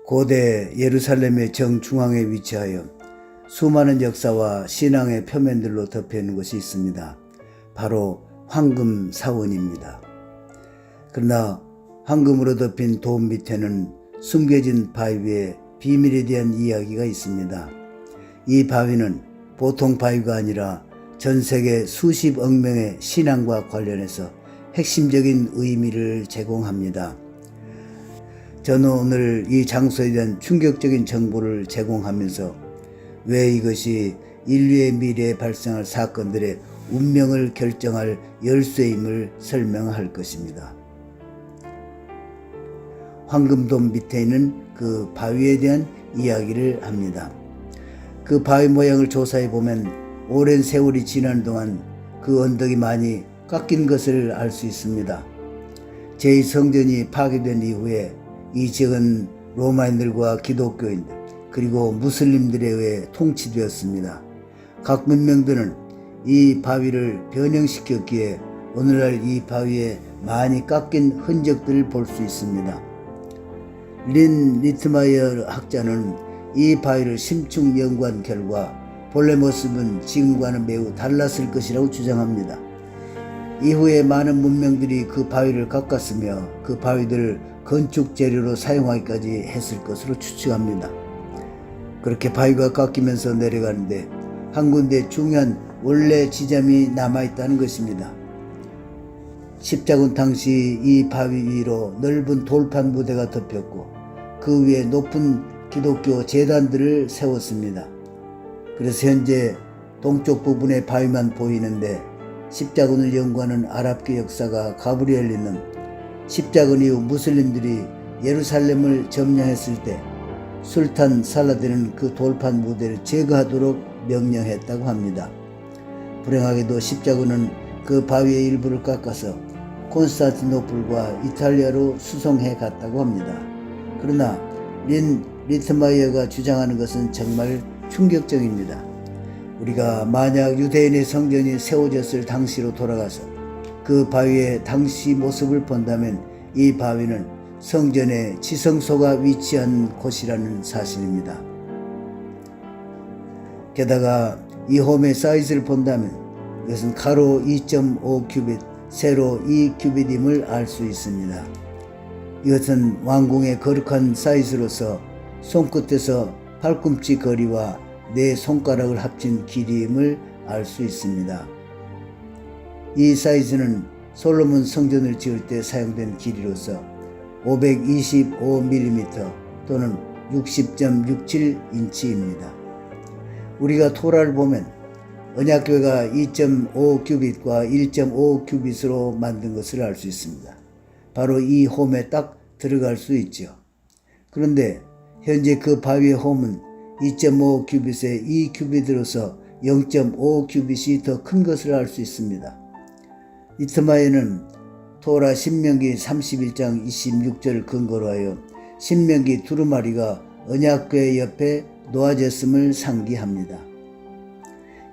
고대 예루살렘의 정중앙에 위치하여 수많은 역사와 신앙의 표면들로 덮여 있는 것이 있습니다. 바로 황금 사원입니다. 그러나 황금으로 덮인 돔 밑에는 숨겨진 바위에 비밀에 대한 이야기가 있습니다. 이 바위는 보통 바위가 아니라 전 세계 수십억 명의 신앙과 관련해서 핵심적인 의미를 제공합니다. 저는 오늘 이 장소에 대한 충격적인 정보를 제공하면서 왜 이것이 인류의 미래에 발생할 사건들의 운명을 결정할 열쇠임을 설명할 것입니다. 황금돔 밑에 있는 그 바위에 대한 이야기를 합니다. 그 바위 모양을 조사해 보면 오랜 세월이 지난 동안 그 언덕이 많이 깎인 것을 알 수 있습니다. 제2성전이 파괴된 이후에 이 지역은 로마인들과 기독교인들 그리고 무슬림들에 의해 통치되었습니다. 각 문명들은 이 바위를 변형시켰기에 오늘날 이 바위에 많이 깎인 흔적들을 볼 수 있습니다. 린 리트마이어 학자는 이 바위를 심층 연구한 결과 본래 모습은 지금과는 매우 달랐을 것이라고 주장합니다. 이후에 많은 문명들이 그 바위를 깎았으며 그 바위들을 건축 재료로 사용하기까지 했을 것으로 추측합니다. 그렇게 바위가 깎이면서 내려가는데 한 군데 중요한 원래 지점이 남아있다는 것입니다. 십자군 당시 이 바위 위로 넓은 돌판 무대가 덮였고 그 위에 높은 기독교 제단들을 세웠습니다. 그래서 현재 동쪽 부분의 바위만 보이는데 십자군을 연구하는 아랍계 역사가 가브리엘리는 십자군 이후 무슬림들이 예루살렘을 점령했을 때 술탄 살라딘은 그 돌판 무대를 제거하도록 명령했다고 합니다. 불행하게도 십자군은 그 바위의 일부를 깎아서 콘스탄티노플과 이탈리아로 수송해 갔다고 합니다. 그러나 린 리트마이어가 주장하는 것은 정말 충격적입니다. 우리가 만약 유대인의 성전이 세워졌을 당시로 돌아가서 그 바위의 당시 모습을 본다면 이 바위는 성전의 지성소가 위치한 곳이라는 사실입니다. 게다가 이 홈의 사이즈를 본다면 이것은 가로 2.5 큐빗, 세로 2 큐빗임을 알 수 있습니다. 이것은 왕궁의 거룩한 사이즈로서 손끝에서 팔꿈치 거리와 네 손가락을 합친 길이임을 알 수 있습니다. 이 사이즈는 솔로몬 성전을 지을 때 사용된 길이로서 525mm 또는 60.67인치입니다. 우리가 토라를 보면 언약궤가 2.5 큐빗과 1.5 큐빗으로 만든 것을 알 수 있습니다. 바로 이 홈에 딱 들어갈 수 있죠. 그런데 현재 그 바위의 홈은 2.5 큐빗에 2 큐빗으로서 0.5 큐빗이 더 큰 것을 알 수 있습니다. 리트마이어는 토라 신명기 31장 26절을 근거로 하여 신명기 두루마리가 언약궤 옆에 놓아졌음을 상기합니다.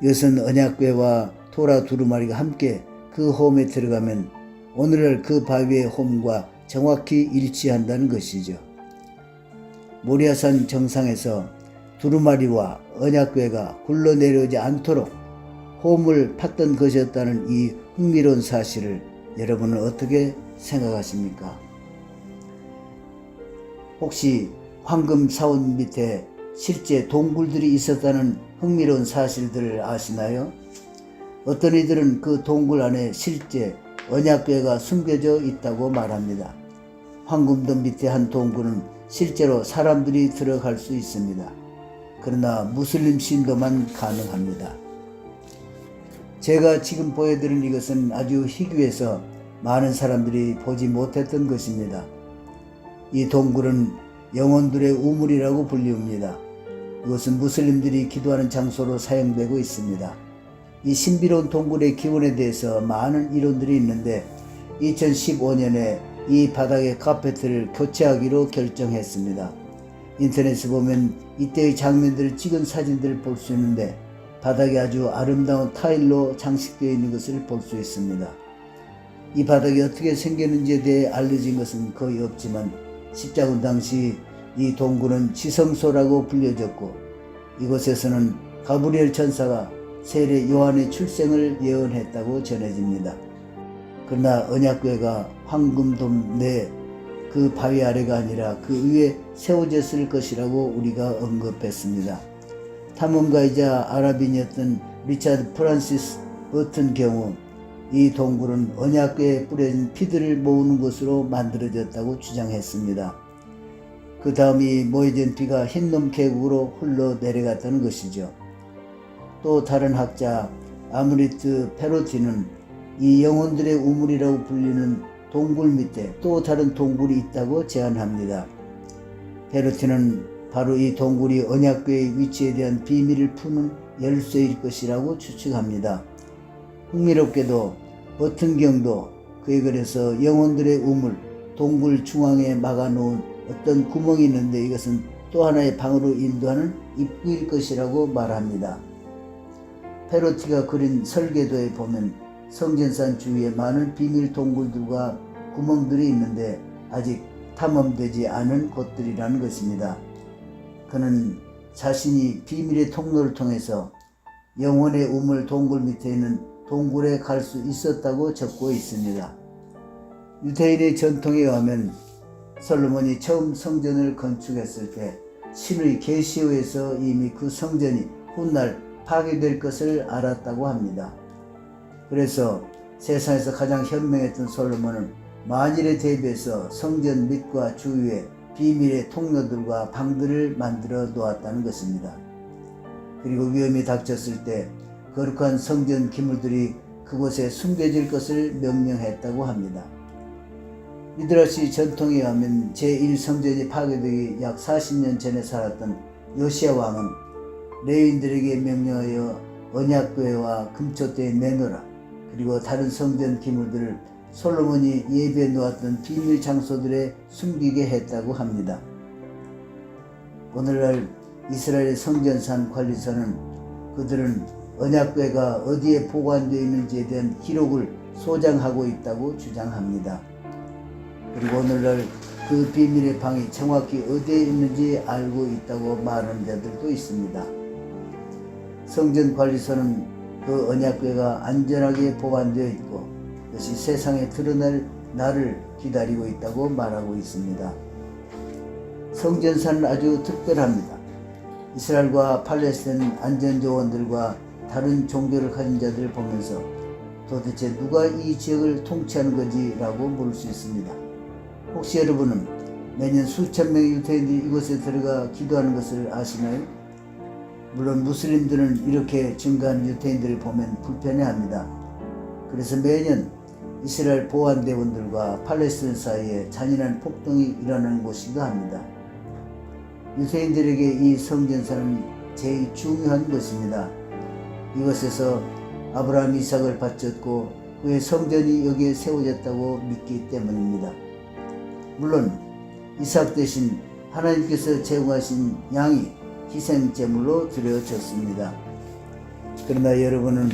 이것은 언약궤와 토라 두루마리가 함께 그 홈에 들어가면 오늘날 그 바위의 홈과 정확히 일치한다는 것이죠. 모리아산 정상에서 두루마리와 언약궤가 굴러내려오지 않도록 홈을 팠던 것이었다는 이 흥미로운 사실을 여러분은 어떻게 생각하십니까? 혹시 황금 사원 밑에 실제 동굴들이 있었다는 흥미로운 사실들을 아시나요? 어떤 이들은 그 동굴 안에 실제 언약궤가 숨겨져 있다고 말합니다. 황금돔 밑에 한 동굴은 실제로 사람들이 들어갈 수 있습니다. 그러나 무슬림 신도만 가능합니다. 제가 지금 보여드린 이것은 아주 희귀해서 많은 사람들이 보지 못했던 것입니다. 이 동굴은 영혼들의 우물이라고 불리웁니다. 이것은 무슬림들이 기도하는 장소로 사용되고 있습니다. 이 신비로운 동굴의 기원에 대해서 많은 이론들이 있는데 2015년에 이 바닥의 카페트를 교체하기로 결정했습니다. 인터넷에 보면 이때의 장면들을 찍은 사진들을 볼 수 있는데 바닥이 아주 아름다운 타일로 장식되어 있는 것을 볼 수 있습니다. 이 바닥이 어떻게 생겼는지에 대해 알려진 것은 거의 없지만 십자군 당시 이 동굴은 지성소라고 불려졌고 이곳에서는 가브리엘 천사가 세례 요한의 출생을 예언했다고 전해집니다. 그러나 언약궤가 황금돔 내 그 바위 아래가 아니라 그 위에 세워졌을 것이라고 우리가 언급했습니다. 탐험가이자 아랍인이었던 리차드 프란시스 버튼 경우 이 동굴은 언약궤에 뿌려진 피들을 모으는 곳으로 만들어졌다고 주장했습니다. 그 다음 이 모여진 피가 흰놈 계곡으로 흘러 내려갔다는 것이죠. 또 다른 학자 아므리트 페로티는 이 영혼들의 우물이라고 불리는 동굴 밑에 또 다른 동굴이 있다고 제안합니다. 페로티는 바로 이 동굴이 언약궤의 위치에 대한 비밀을 푸는 열쇠일 것이라고 추측합니다. 흥미롭게도 버튼경도 그에 그래서 영혼들의 우물, 동굴 중앙에 막아놓은 어떤 구멍이 있는데 이것은 또 하나의 방으로 인도하는 입구일 것이라고 말합니다. 페로티가 그린 설계도에 보면 성전산 주위에 많은 비밀 동굴들과 구멍들이 있는데 아직 탐험되지 않은 곳들이라는 것입니다. 그는 자신이 비밀의 통로를 통해서 영혼의 우물 동굴 밑에 있는 동굴에 갈 수 있었다고 적고 있습니다. 유대인의 전통에 의하면 솔로몬이 처음 성전을 건축했을 때 신의 계시에 의해서 이미 그 성전이 훗날 파괴될 것을 알았다고 합니다. 그래서 세상에서 가장 현명했던 솔로몬은 만일에 대비해서 성전 밑과 주위에 비밀의 통로들과 방들을 만들어 놓았다는 것입니다. 그리고 위험이 닥쳤을 때 거룩한 성전 기물들이 그곳에 숨겨질 것을 명령했다고 합니다. 미드라시 전통에 의하면 제1성전이 파괴되기 약 40년 전에 살았던 요시야 왕은 레위인들에게 명령하여 언약궤와 금초대의 메노라 그리고 다른 성전 기물들을 솔로몬이 예배해 놓았던 비밀 장소들에 숨기게 했다고 합니다. 오늘날 이스라엘 성전산 관리소는 그들은 언약궤가 어디에 보관되어 있는지에 대한 기록을 소장하고 있다고 주장합니다. 그리고 오늘날 그 비밀의 방이 정확히 어디에 있는지 알고 있다고 말하는 자들도 있습니다. 성전 관리소는 그 언약궤가 안전하게 보관되어 있고 그것이 세상에 드러날 날을 기다리고 있다고 말하고 있습니다. 성전산은 아주 특별합니다. 이스라엘과 팔레스타인 안전조원들과 다른 종교를 가진 자들을 보면서 도대체 누가 이 지역을 통치하는 거지? 라고 물을 수 있습니다. 혹시 여러분은 매년 수천 명의 유대인들이 이곳에 들어가 기도하는 것을 아시나요? 물론 무슬림들은 이렇게 증가하는 유대인들을 보면 불편해합니다. 그래서 매년 이스라엘 보안대원들과 팔레스타인 사이에 잔인한 폭동이 일어나는 곳이기도 합니다. 유대인들에게 이 성전산은 제일 중요한 것입니다. 이곳에서 아브라함 이삭을 바쳤고 그의 성전이 여기에 세워졌다고 믿기 때문입니다. 물론 이삭 대신 하나님께서 제공하신 양이 희생제물로 드려졌습니다. 그러나 여러분은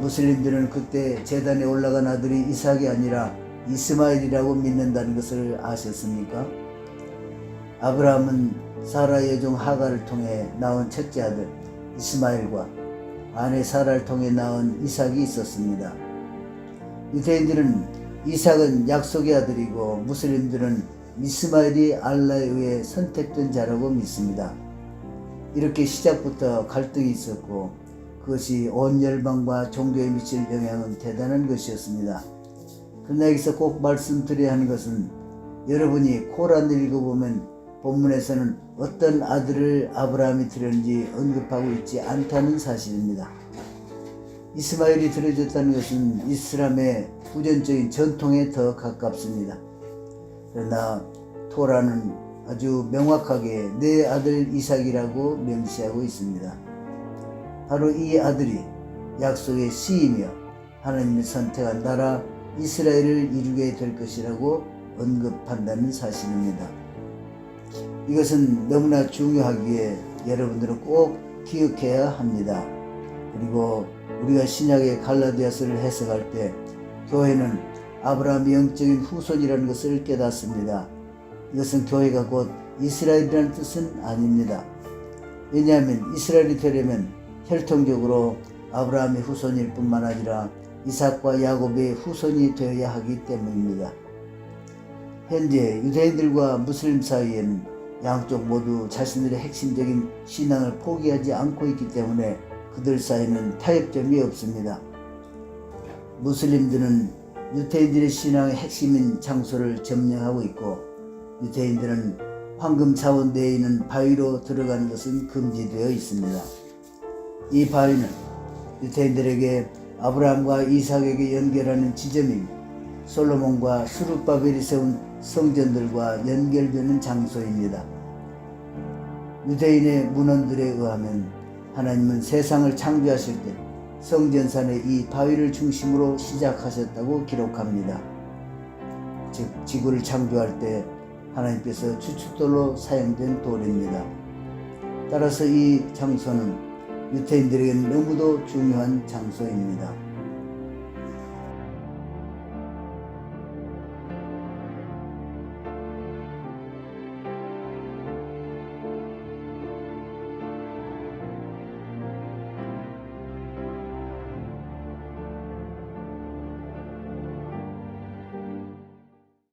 무슬림들은 그때 제단에 올라간 아들이 이삭이 아니라 이스마엘이라고 믿는다는 것을 아셨습니까? 아브라함은 사라의 여종 하갈을 통해 낳은 첫째 아들 이스마엘과 아내 사라를 통해 낳은 이삭이 있었습니다. 유대인들은 이삭은 약속의 아들이고 무슬림들은 이스마엘이 알라에 의해 선택된 자라고 믿습니다. 이렇게 시작부터 갈등이 있었고 그것이 온 열방과 종교에 미칠 영향은 대단한 것이었습니다. 그러나 여기서 꼭 말씀드려야 하는 것은 여러분이 코란을 읽어보면 본문에서는 어떤 아들을 아브라함이 드렸는지 언급하고 있지 않다는 사실입니다. 이스마엘이 드려졌다는 것은 이슬람의 후전적인 전통에 더 가깝습니다. 그러나 토라는 아주 명확하게 내 아들 이삭이라고 명시하고 있습니다. 바로 이 아들이 약속의 씨이며 하나님이 선택한 나라 이스라엘을 이루게 될 것이라고 언급한다는 사실입니다. 이것은 너무나 중요하기에 여러분들은 꼭 기억해야 합니다. 그리고 우리가 신약의 갈라디아서를 해석할 때 교회는 아브라함의 영적인 후손이라는 것을 깨닫습니다. 이것은 교회가 곧 이스라엘이라는 뜻은 아닙니다. 왜냐하면 이스라엘이 되려면 혈통적으로 아브라함의 후손일 뿐만 아니라 이삭과 야곱의 후손이 되어야 하기 때문입니다. 현재 유대인들과 무슬림 사이에는 양쪽 모두 자신들의 핵심적인 신앙을 포기하지 않고 있기 때문에 그들 사이에는 타협점이 없습니다. 무슬림들은 유대인들의 신앙의 핵심인 장소를 점령하고 있고, 유대인들은 황금 차원 내에 있는 바위로 들어가는 것은 금지되어 있습니다. 이 바위는 유대인들에게 아브라함과 이삭에게 연결하는 지점이며 솔로몬과 스룹바벨이 세운 성전들과 연결되는 장소입니다. 유대인의 문헌들에 의하면 하나님은 세상을 창조하실 때 성전산의 이 바위를 중심으로 시작하셨다고 기록합니다. 즉 지구를 창조할 때 하나님께서 주춧돌로 사용된 돌입니다. 따라서 이 장소는 유대인들에게는 너무도 중요한 장소입니다.